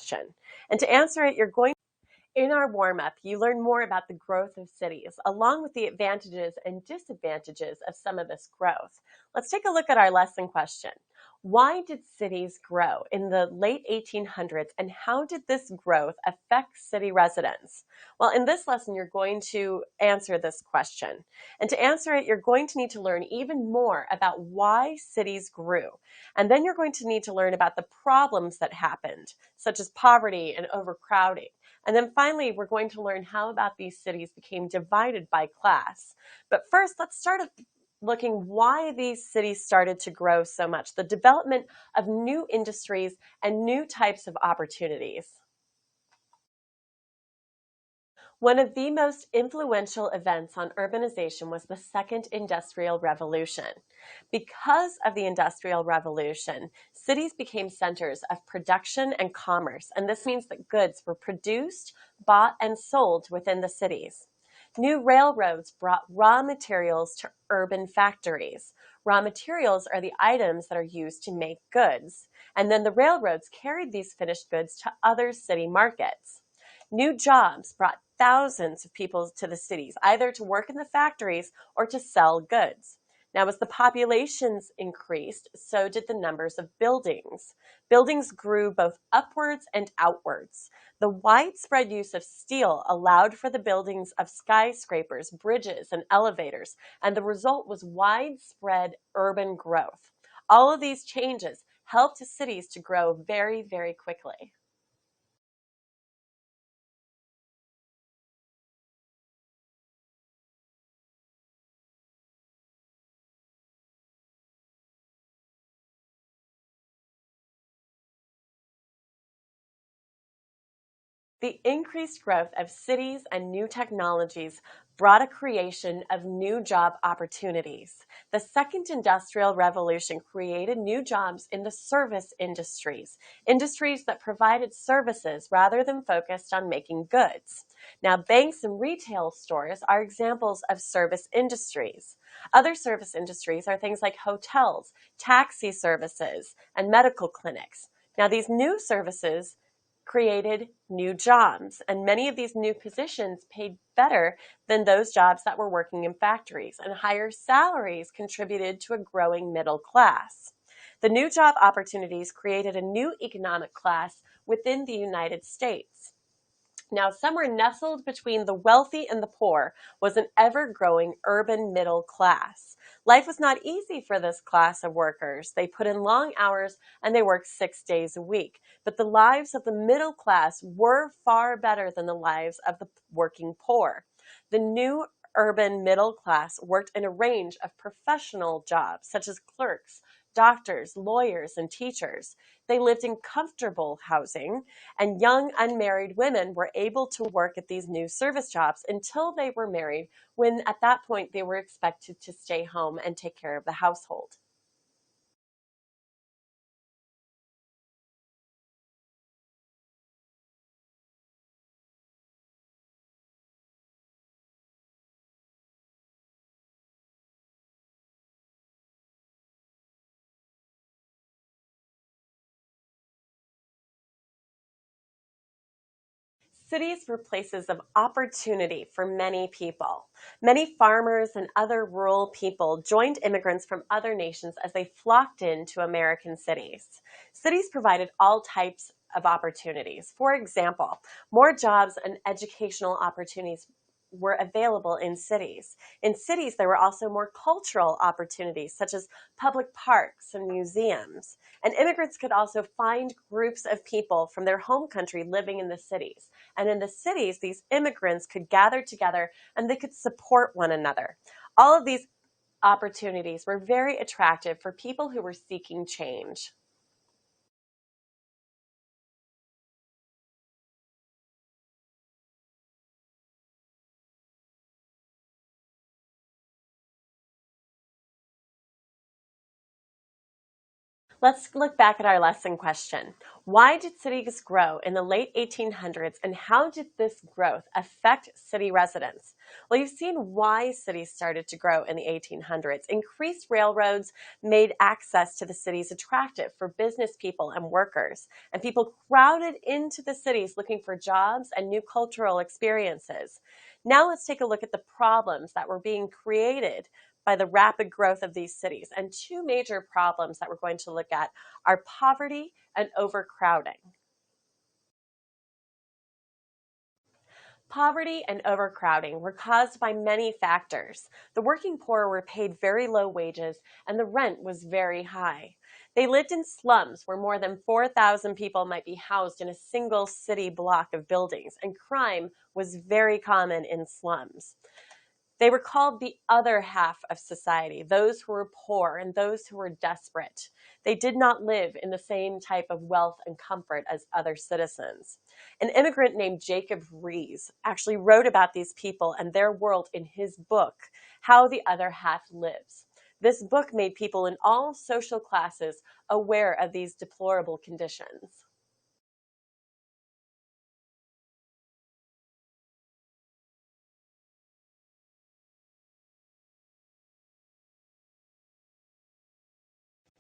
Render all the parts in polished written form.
question. And to answer it, you're going in our warm up, you learn more about the growth of cities, along with the advantages and disadvantages of some of this growth. Let's take a look at our lesson question. Why did cities grow in the late 1800s, and how did this growth affect city residents? Well, in this lesson, you're going to answer this question. And to answer it, you're going to need to learn even more about why cities grew. And then you're going to need to learn about the problems that happened, such as poverty and overcrowding. And then finally, we're going to learn how about these cities became divided by class. But first, let's start looking why these cities started to grow so much, the development of new industries and new types of opportunities. One of the most influential events on urbanization was the Second Industrial Revolution. Because of the Industrial Revolution, cities became centers of production and commerce, and this means that goods were produced, bought, and sold within the cities. New railroads brought raw materials to urban factories. Raw materials are the items that are used to make goods, and then the railroads carried these finished goods to other city markets. New jobs brought thousands of people to the cities, either to work in the factories or to sell goods. Now, as the populations increased, so did the numbers of buildings. Buildings grew both upwards and outwards. The widespread use of steel allowed for the buildings of skyscrapers, bridges, and elevators, and the result was widespread urban growth. All of these changes helped cities to grow very, very quickly. The increased growth of cities and new technologies brought a creation of new job opportunities. The Second Industrial Revolution created new jobs in the service industries, industries that provided services rather than focused on making goods. Now, banks and retail stores are examples of service industries. Other service industries are things like hotels, taxi services, and medical clinics. Now, these new services created new jobs, and many of these new positions paid better than those jobs that were working in factories, and higher salaries contributed to a growing middle class. The new job opportunities created a new economic class within the United States. Now, somewhere nestled between the wealthy and the poor was an ever-growing urban middle class. Life was not easy for this class of workers. They put in long hours and they worked 6 days a week. But the lives of the middle class were far better than the lives of the working poor. The new urban middle class worked in a range of professional jobs, such as clerks, doctors, lawyers, and teachers. They lived in comfortable housing, and young unmarried women were able to work at these new service jobs until they were married, when at that point they were expected to stay home and take care of the household. Cities were places of opportunity for many people. Many farmers and other rural people joined immigrants from other nations as they flocked into American cities. Cities provided all types of opportunities. For example, more jobs and educational opportunities were available in cities. In cities, there were also more cultural opportunities, such as public parks and museums. And immigrants could also find groups of people from their home country living in the cities. And in the cities, these immigrants could gather together and they could support one another. All of these opportunities were very attractive for people who were seeking change. Let's look back at our lesson question. Why did cities grow in the late 1800s and how did this growth affect city residents? Well, you've seen why cities started to grow in the 1800s. Increased railroads made access to the cities attractive for business people and workers, and people crowded into the cities looking for jobs and new cultural experiences. Now let's take a look at the problems that were being created by the rapid growth of these cities. And two major problems that we're going to look at are poverty and overcrowding. Poverty and overcrowding were caused by many factors. The working poor were paid very low wages, and the rent was very high. They lived in slums where more than 4,000 people might be housed in a single city block of buildings, and crime was very common in slums. They were called the other half of society, those who were poor and those who were desperate. They did not live in the same type of wealth and comfort as other citizens. An immigrant named Jacob Riis actually wrote about these people and their world in his book, How the Other Half Lives. This book made people in all social classes aware of these deplorable conditions.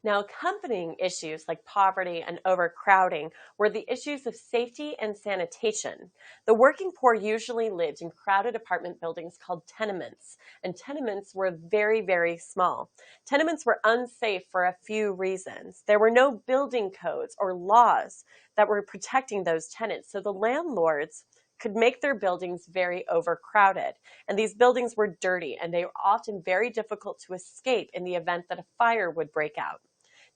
Now, accompanying issues like poverty and overcrowding were the issues of safety and sanitation. The working poor usually lived in crowded apartment buildings called tenements, and tenements were very, very small. Tenements were unsafe for a few reasons. There were no building codes or laws that were protecting those tenants, so the landlords could make their buildings very overcrowded. And these buildings were dirty and they were often very difficult to escape in the event that a fire would break out.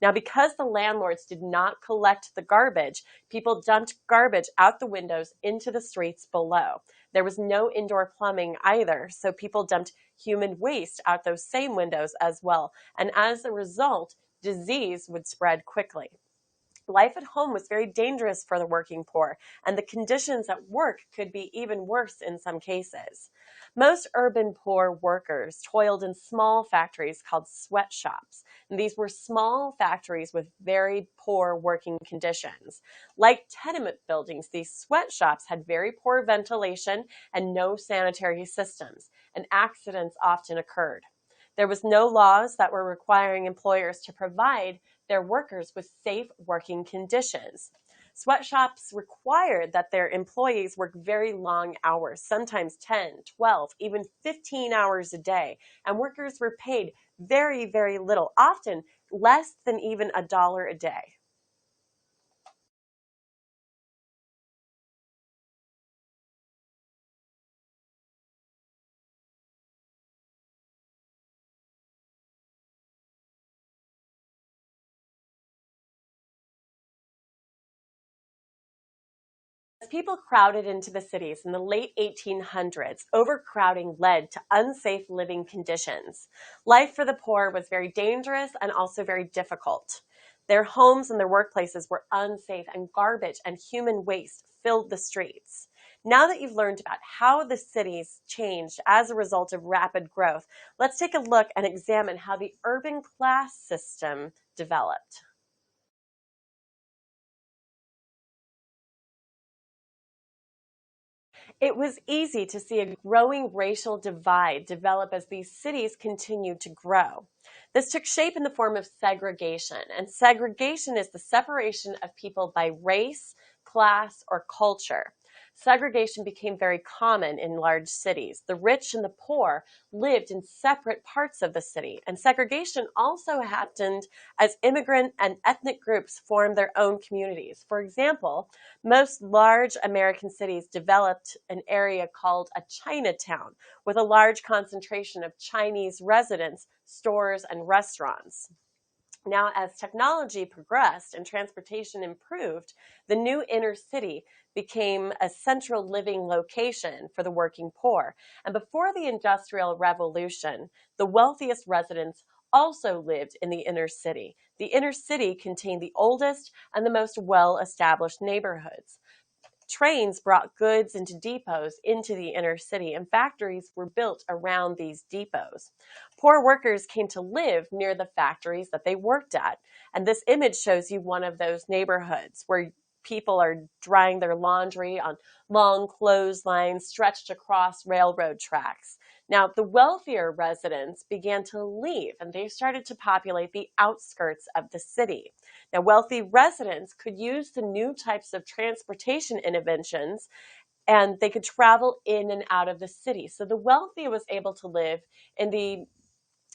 Now, because the landlords did not collect the garbage, people dumped garbage out the windows into the streets below. There was no indoor plumbing either, so people dumped human waste out those same windows as well. And as a result, disease would spread quickly. Life at home was very dangerous for the working poor, and the conditions at work could be even worse in some cases. Most urban poor workers toiled in small factories called sweatshops. And these were small factories with very poor working conditions. Like tenement buildings, these sweatshops had very poor ventilation and no sanitary systems, and accidents often occurred. There was no laws that were requiring employers to provide their workers with safe working conditions. Sweatshops required that their employees work very long hours, sometimes 10, 12, even 15 hours a day, and workers were paid very, very little, often less than even $1 a day. As people crowded into the cities in the late 1800s, overcrowding led to unsafe living conditions. Life for the poor was very dangerous and also very difficult. Their homes and their workplaces were unsafe, and garbage and human waste filled the streets. Now that you've learned about how the cities changed as a result of rapid growth, let's take a look and examine how the urban class system developed. It was easy to see a growing racial divide develop as these cities continued to grow. This took shape in the form of segregation, and segregation is the separation of people by race, class, or culture. Segregation became very common in large cities. The rich and the poor lived in separate parts of the city, and segregation also happened as immigrant and ethnic groups formed their own communities. For example, most large American cities developed an area called a Chinatown with a large concentration of Chinese residents, stores, and restaurants. Now, as technology progressed and transportation improved, the new inner city became a central living location for the working poor. And before the Industrial Revolution, the wealthiest residents also lived in the inner city. The inner city contained the oldest and the most well established neighborhoods. Trains brought goods into depots into the inner city, and factories were built around these depots. Poor workers came to live near the factories that they worked at. And this image shows you one of those neighborhoods where people are drying their laundry on long clotheslines stretched across railroad tracks. Now, the wealthier residents began to leave and they started to populate the outskirts of the city. Now, wealthy residents could use the new types of transportation innovations and they could travel in and out of the city. So the wealthy was able to live in the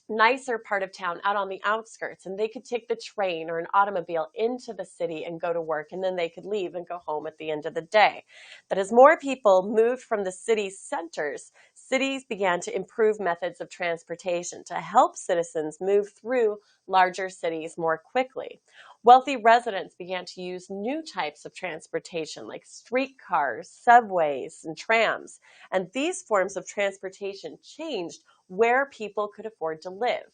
nicer part of town out on the outskirts, and they could take the train or an automobile into the city and go to work, and then they could leave and go home at the end of the day. But as more people moved from the city's centers, cities began to improve methods of transportation to help citizens move through larger cities more quickly. Wealthy residents began to use new types of transportation like streetcars, subways, and trams. And these forms of transportation changed where people could afford to live.